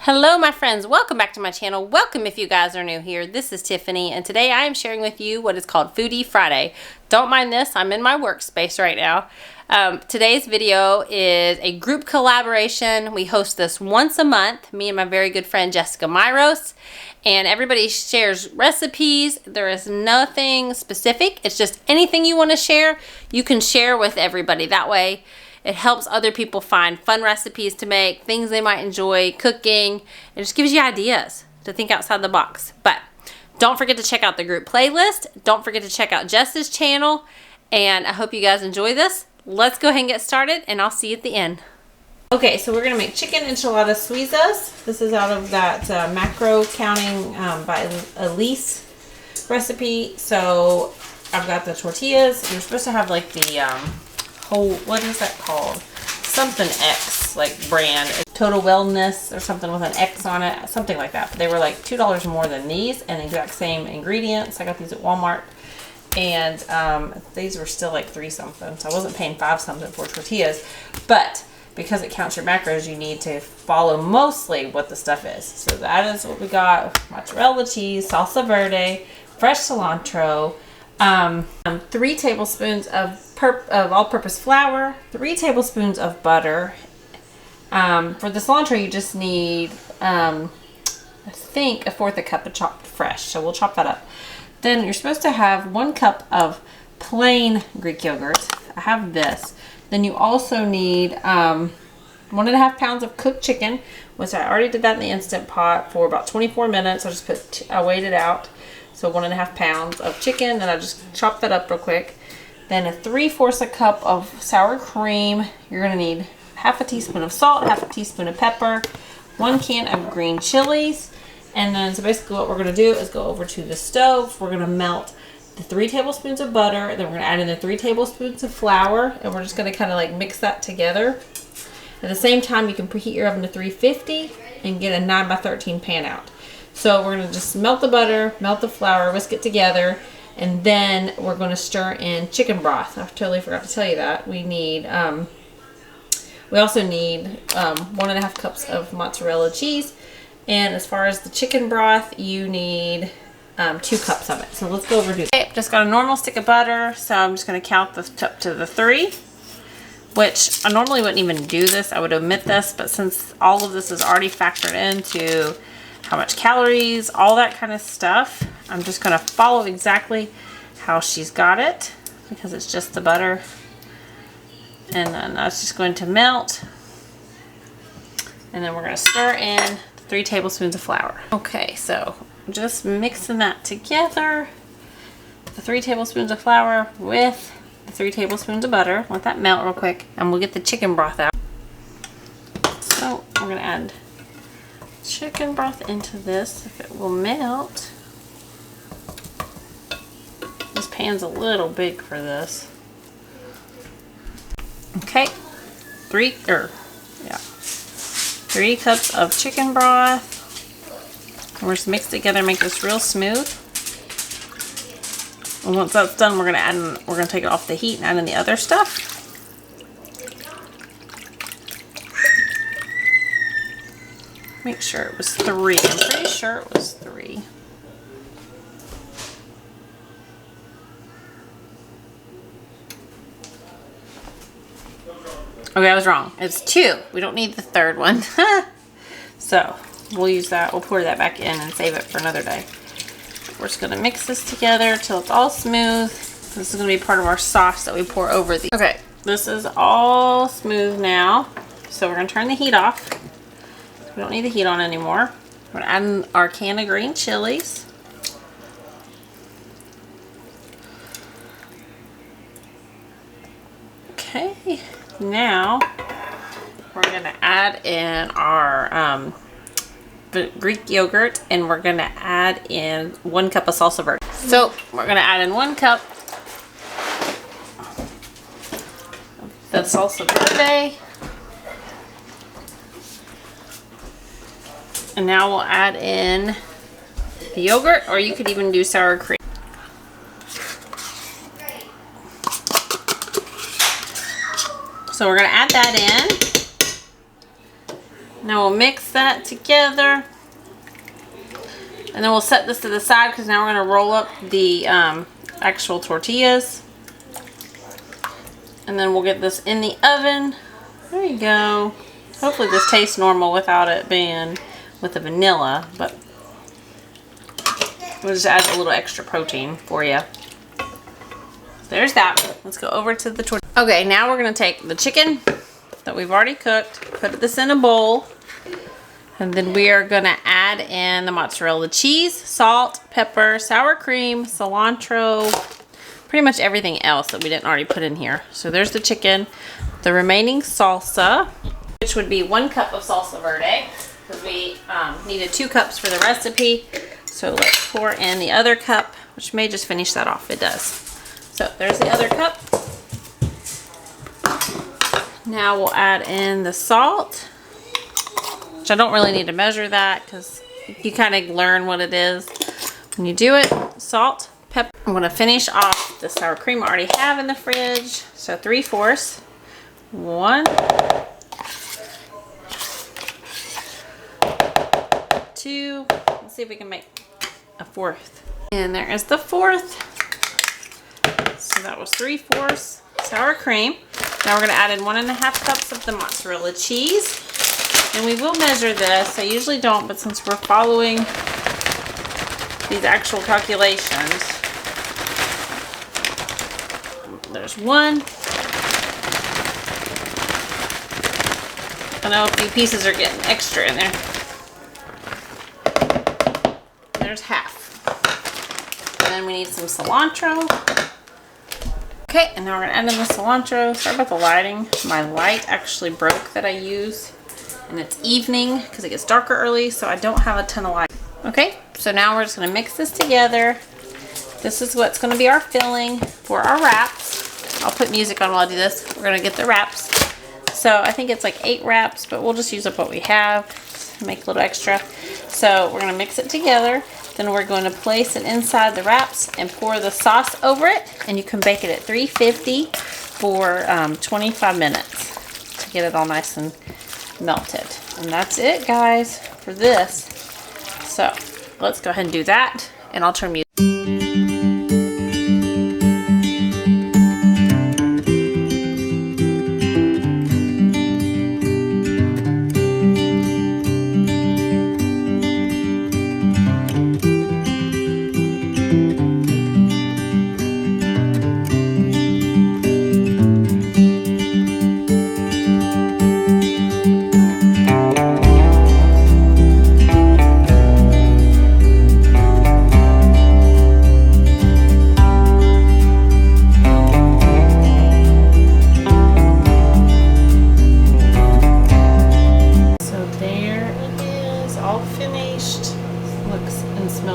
Hello my friends, welcome back to my channel. Welcome if you guys are new here. This is Tiffany and today I am sharing with you what is called Foodie Friday. Don't mind this, I'm in my workspace right now. Today's video is a group collaboration. We host this once a month, me and my very good friend Jessica Myros, and everybody shares recipes. There is nothing specific, it's just anything you want to share, you can share with everybody. That way it helps other people find fun recipes to make, things they might enjoy cooking. It just gives you ideas to think outside the box. But don't forget to check out the group playlist. Don't forget to check out Jess's channel. And I hope you guys enjoy this. Let's go ahead and get started and I'll see you at the end. Okay, so we're going to make chicken enchiladas suizas. This is out of that macro counting by Elise recipe. So I've got the tortillas. You're supposed to have like the whole, what is that called? Something X, like brand. Total Wellness or something with an X on it. Something like that. But they were like $2 more than these and the exact same ingredients. I got these at Walmart. And these were still like $3 something. So I wasn't paying $5 something for tortillas. But because it counts your macros, you need to follow mostly what the stuff is. So that is what we got. Mozzarella cheese, salsa verde, fresh cilantro, 3 tablespoons of all-purpose flour, 3 tablespoons of butter. For the cilantro, you just need, I think, 1/4 cup of chopped fresh. So we'll chop that up. Then you're supposed to have 1 cup of plain Greek yogurt. I have this. Then you also need 1.5 pounds of cooked chicken, which I already did that in the Instant Pot for about 24 minutes. I weighed it out. So 1.5 pounds of chicken, and I just chopped that up real quick. Then 3/4 cup of sour cream. You're gonna need 1/2 teaspoon of salt, 1/2 teaspoon of pepper, 1 can of green chilies. And then, so basically what we're gonna do is go over to the stove. We're gonna melt the 3 tablespoons of butter. Then we're gonna add in the 3 tablespoons of flour, and we're just gonna kind of like mix that together. At the same time, you can preheat your oven to 350 and get a 9 by 13 pan out. So we're going to just melt the butter, melt the flour, whisk it together, and then we're going to stir in chicken broth. I totally forgot to tell you that. We also need 1.5 cups of mozzarella cheese. And as far as the chicken broth, you need 2 cups of it. So let's go over to okay, just got a normal stick of butter. So I'm just going to count this up to the 3. Which I normally wouldn't even do this. I would omit this. But since all of this is already factored into how much calories, all that kind of stuff, I'm just going to follow exactly how she's got it because it's just the butter. And then that's just going to melt. And then we're going to stir in 3 tablespoons of flour. Okay, so just mixing that together. The 3 tablespoons of flour with the 3 tablespoons of butter. Let that melt real quick and we'll get the chicken broth out. So we're going to add chicken broth into this if it will melt. This pan's a little big for this. Okay, 3 cups of chicken broth. And we're just mix it together and make this real smooth. And once that's done, we're gonna take it off the heat and add in the other stuff. Make sure it was 3. I'm pretty sure it was 3. Okay, I was wrong. It's 2. We don't need the 3rd one. So we'll use that. We'll pour that back in and save it for another day. We're just going to mix this together till it's all smooth. This is going to be part of our sauce that we pour over the. Okay, this is all smooth now. So we're going to turn the heat off. We don't need the heat on anymore. We're going to add in our can of green chilies. Okay, now we're going to add in our Greek yogurt and we're going to add in 1 cup of salsa verde. So we're going to add in 1 cup of the salsa verde. And now we'll add in the yogurt, or you could even do sour cream. So we're going to add that in. Now we'll mix that together. And then we'll set this to the side because now we're going to roll up the actual tortillas. And then we'll get this in the oven. There you go. Hopefully this tastes normal without it being with the vanilla, but we'll just add a little extra protein for you. There's that. Let's go over to the tortilla. Okay, now we're going to take the chicken that we've already cooked, put this in a bowl, and then we are going to add in the mozzarella cheese, salt, pepper, sour cream, cilantro, pretty much everything else that we didn't already put in here. So there's the chicken, the remaining salsa, which would be 1 cup of salsa verde, because we needed 2 cups for the recipe. So let's pour in the other cup, which may just finish that off. It does. So there's the other cup. Now we'll add in the salt, which I don't really need to measure that because you kind of learn what it is when you do it. Salt, pepper. I'm going to finish off the sour cream I already have in the fridge. So 3/4. 1, 2. Let's see if we can make a 4th. And there is the 4th. So that was 3/4 sour cream. Now we're going to add in 1.5 cups of the mozzarella cheese. And we will measure this. I usually don't, but since we're following these actual calculations, there's 1. I know a few pieces are getting extra in there. There's 1/2. And then we need some cilantro. Okay, and now we're going to add in the cilantro. Sorry about the lighting. My light actually broke that I use. And it's evening because it gets darker early, so I don't have a ton of light. Okay, so now we're just going to mix this together. This is what's going to be our filling for our wraps. I'll put music on while I do this. We're going to get the wraps. So I think it's like 8 wraps, but we'll just use up what we have. Make a little extra. So we're going to mix it together. Then we're going to place it inside the wraps and pour the sauce over it. And you can bake it at 350 for 25 minutes to get it all nice and melted. And that's it, guys, for this. So let's go ahead and do that, and I'll turn music.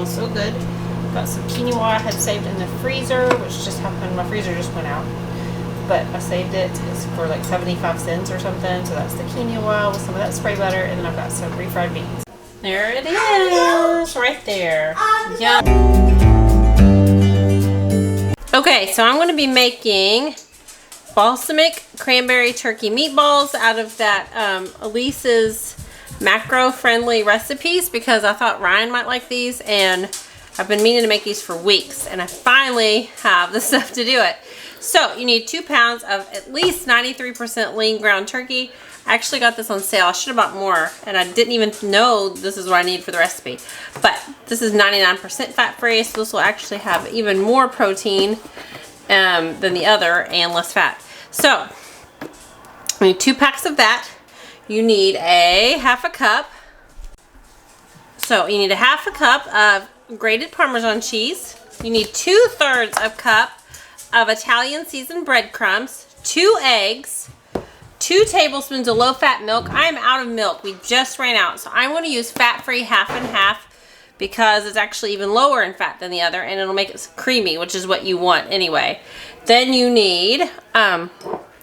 So good. Got some quinoa I had saved in the freezer, which just happened, my freezer just went out, but I saved it. It's for like 75 cents or something. So that's the quinoa with some of that spray butter, and then I've got some refried beans. There it is, right there. Yum. Okay, so I'm going to be making balsamic cranberry turkey meatballs out of that Elise's macro-friendly recipes, because I thought Ryan might like these, and I've been meaning to make these for weeks, and I finally have the stuff to do it. So you need 2 pounds of at least 93% lean ground turkey. I actually got this on sale. I should have bought more, and I didn't even know this is what I need for the recipe. But this is 99% fat-free, so this will actually have even more protein than the other, and less fat. So I need 2 packs of that. You need a 1/2 cup. So you need a 1/2 cup of grated Parmesan cheese. You need 2/3 of cup of Italian seasoned breadcrumbs, 2 eggs, 2 tablespoons of low-fat milk. I am out of milk. We just ran out. So I'm going to use fat-free 1/2 and 1/2 because it's actually even lower in fat than the other, and it'll make it creamy, which is what you want anyway. Then you need,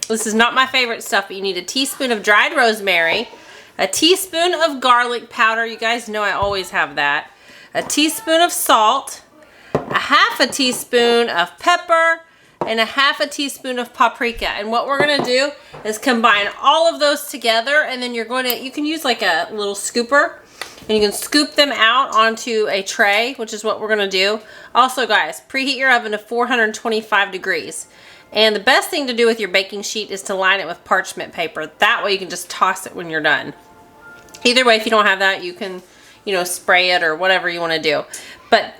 this is not my favorite stuff, but you need a teaspoon of dried rosemary, a teaspoon of garlic powder. You guys know I always have that. A teaspoon of salt, a 1/2 teaspoon of pepper, and a half a teaspoon of paprika. And what we're gonna do is combine all of those together, and then you can use like a little scooper, and you can scoop them out onto a tray, which is what we're gonna do. Also guys, preheat your oven to 425 degrees. And the best thing to do with your baking sheet is to line it with parchment paper. That way you can just toss it when you're done. Either way, if you don't have that, you can, you know, spray it or whatever you wanna do. But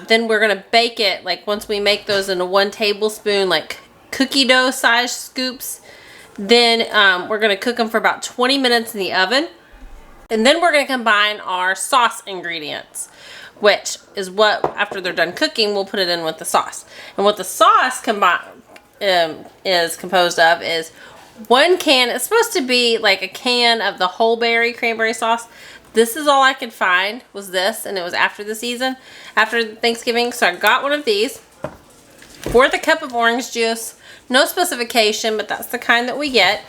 then we're gonna bake it, like once we make those into 1 tablespoon, like cookie dough size scoops, then we're gonna cook them for about 20 minutes in the oven. And then we're gonna combine our sauce ingredients, which is what, after they're done cooking, we'll put it in with the sauce. And what the sauce is composed of is 1 can, it's supposed to be like a can of the whole berry cranberry sauce. This is all I could find was this, and it was after the season, after Thanksgiving. So I got one of these. 1/4 cup of orange juice, no specification, but that's the kind that we get.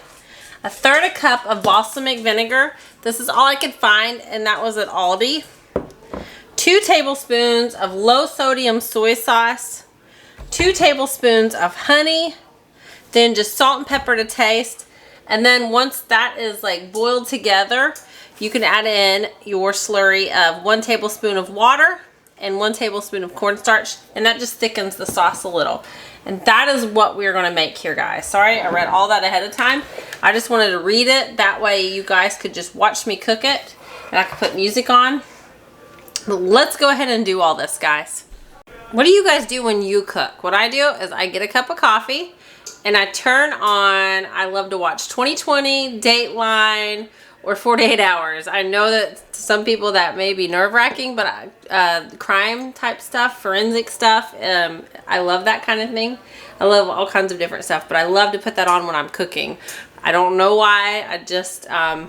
1/3 cup of balsamic vinegar. This is all I could find, and that was at Aldi. 2 tablespoons of low sodium soy sauce. 2 tablespoons of honey. Then just salt and pepper to taste. And then once that is like boiled together, you can add in your slurry of 1 tablespoon of water and 1 tablespoon of cornstarch, and that just thickens the sauce a little. And that is what we're gonna make here, guys. Sorry, I read all that ahead of time. I just wanted to read it. That way you guys could just watch me cook it, and I could put music on. But let's go ahead and do all this, guys. What do you guys do when you cook? What I do is I get a cup of coffee, and I turn on, I love to watch 20/20, Dateline, or 48 Hours. I know that to some people that may be nerve-wracking, but crime type stuff, forensic stuff, I love that kind of thing. I love all kinds of different stuff, but I love to put that on when I'm cooking. I don't know why, I just can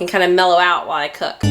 kind of mellow out while I cook.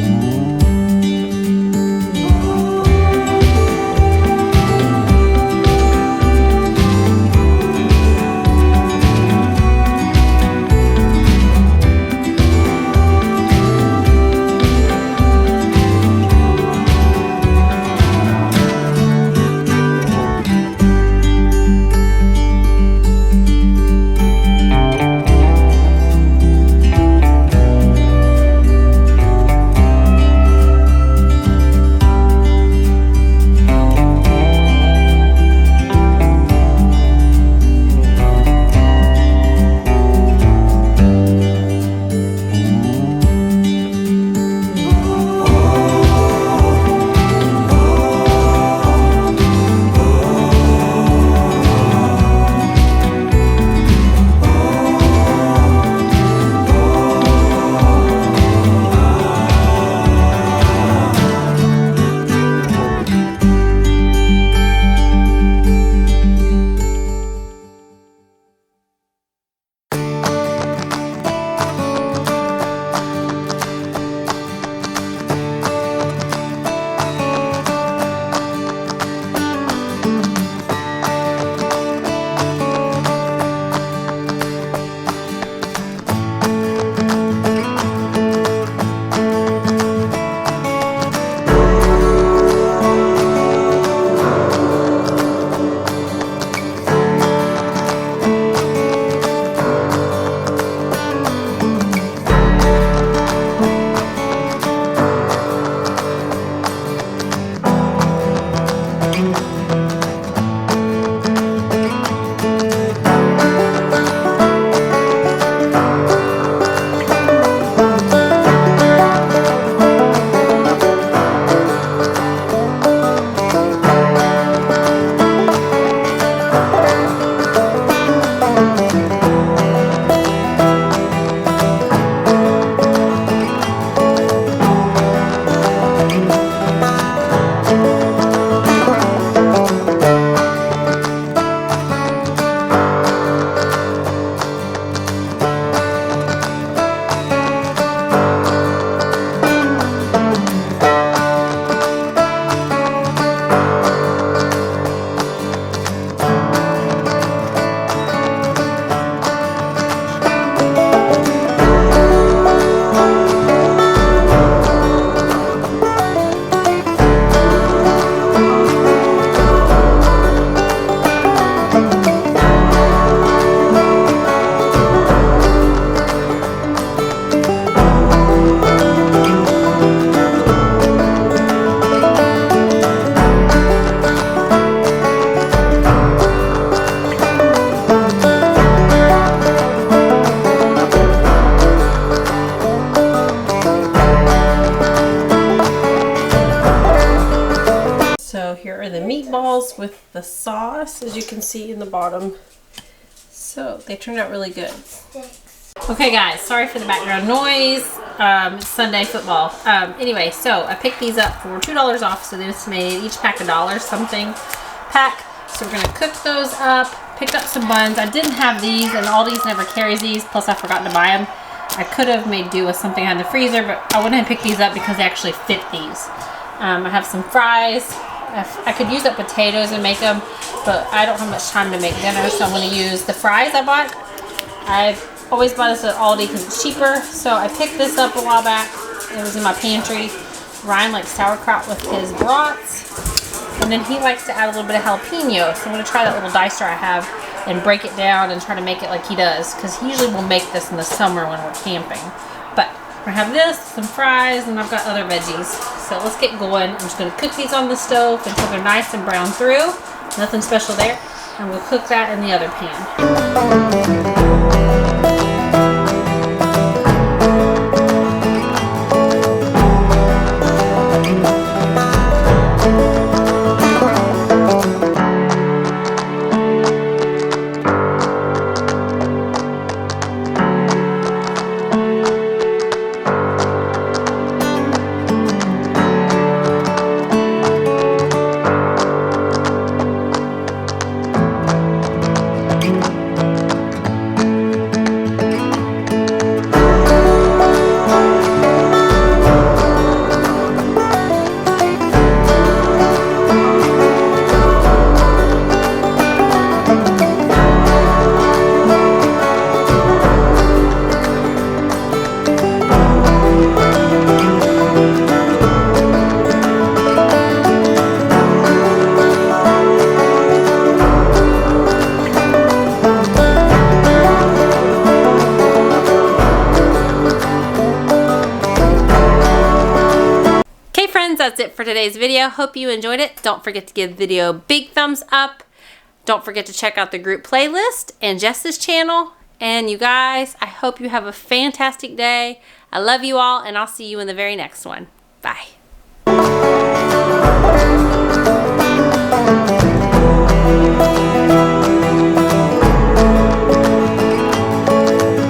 here are the meatballs with the sauce, as you can see in the bottom. So they turned out really good. Okay guys, sorry for the background noise. It's Sunday football. Anyway, so I picked these up for $2 off, so they made each pack $1 something pack. So we're gonna cook those up. Picked up some buns. I didn't have these, and Aldi's never carries these, plus I forgot to buy them. I could have made do with something I had in the freezer, but I went ahead and picked these up because they actually fit these. I have some fries. I could use up potatoes and make them, but I don't have much time to make dinner, so I'm going to use the fries I bought. I always buy this at Aldi because it's cheaper, so I picked this up a while back. It was in my pantry. Ryan likes sauerkraut with his brats, and then he likes to add a little bit of jalapeno, so I'm going to try that little dicer I have and break it down and try to make it like he does, because he usually will make this in the summer when we're camping. But I have this, some fries, and I've got other veggies. So let's get going. I'm just going to cook these on the stove until they're nice and brown through. Nothing special there. And we'll cook that in the other pan. That's it for today's video. Hope you enjoyed it. Don't forget to give the video a big thumbs up. Don't forget to check out the group playlist and Jess's channel. And you guys, I hope you have a fantastic day. I love you all, and I'll see you in the very next one. Bye.